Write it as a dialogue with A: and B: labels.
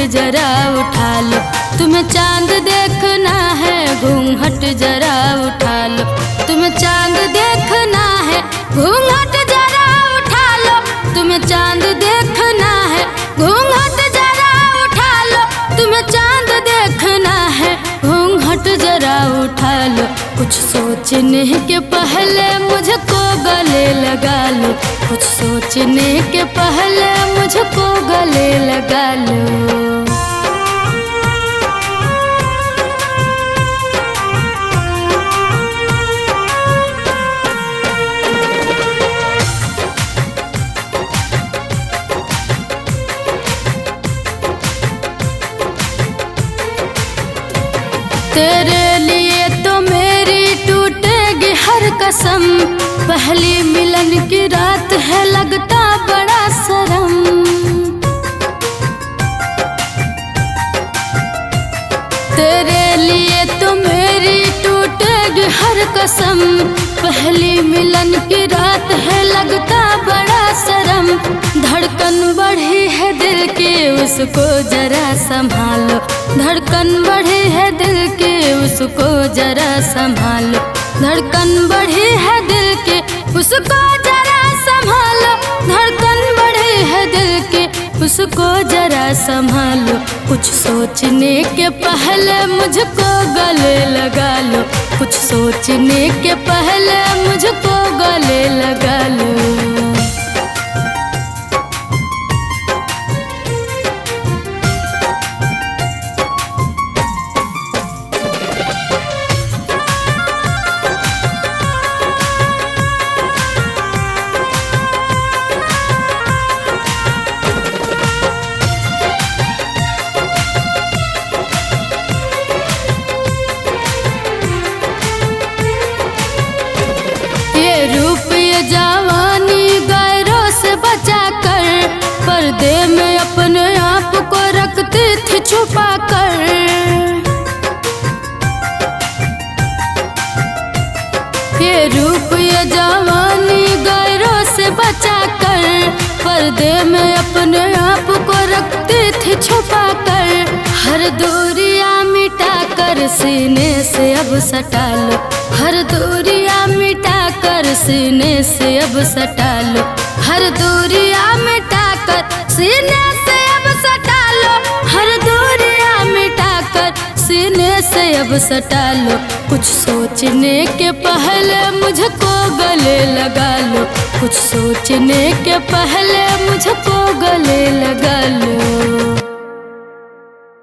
A: जरा उठा लो, तुम्हें चांद देखना है घूंघट जरा उठा लो, तुम्हें चांद देखना है घूंघट जरा उठा लो, तुम्हें चांद देखना है घूंघट जरा उठा लो, तुम्हें चांद देखना है घूंघट जरा उठा लो। कुछ सोचने के पहले मुझको गले लगा लो, कुछ सोचने के पहले मुझको गले लगा लो। तेरे लिए तो मेरी टूटेगी हर कसम, पहली मिलन की रात है लगता बड़ा शर्म। तेरे लिए तो मेरी टूटेगी हर कसम, पहली मिलन की रात है लगता बड़ा शर्म। धड़कन बढ़ी है दिल की उसको जरा संभालो, धड़कन बढ़ी है दिल की उसको जरा संभालो, धड़कन बढ़ी है दिल की उसको जरा संभालो, धड़कन बढ़ी है दिल की उसको जरा संभालो। कुछ सोचने के पहले मुझको गले लगा लो, कुछ सोचने के पहले मुझको गले लगा लो। जवानी गैरों से बचा कर, पर्दे में अपने आप को रखती थी छुपा कर। ये रूप ये जवानी गैरों से बचा कर, पर्दे में अपने आप को रखती थी छुपा कर। हर दूरियां मिटा कर सीने से अब सटा लो, हर दूरियां मिटा कर सीने से अब सटा लो, हर दूरियां मिटा कर सीने से अब सटा लो, हर दूरियां मिटा कर सीने से अब सटा लो। कुछ सोचने के पहले मुझको गले लगा लो, कुछ सोचने के पहले मुझको गले लगा लो।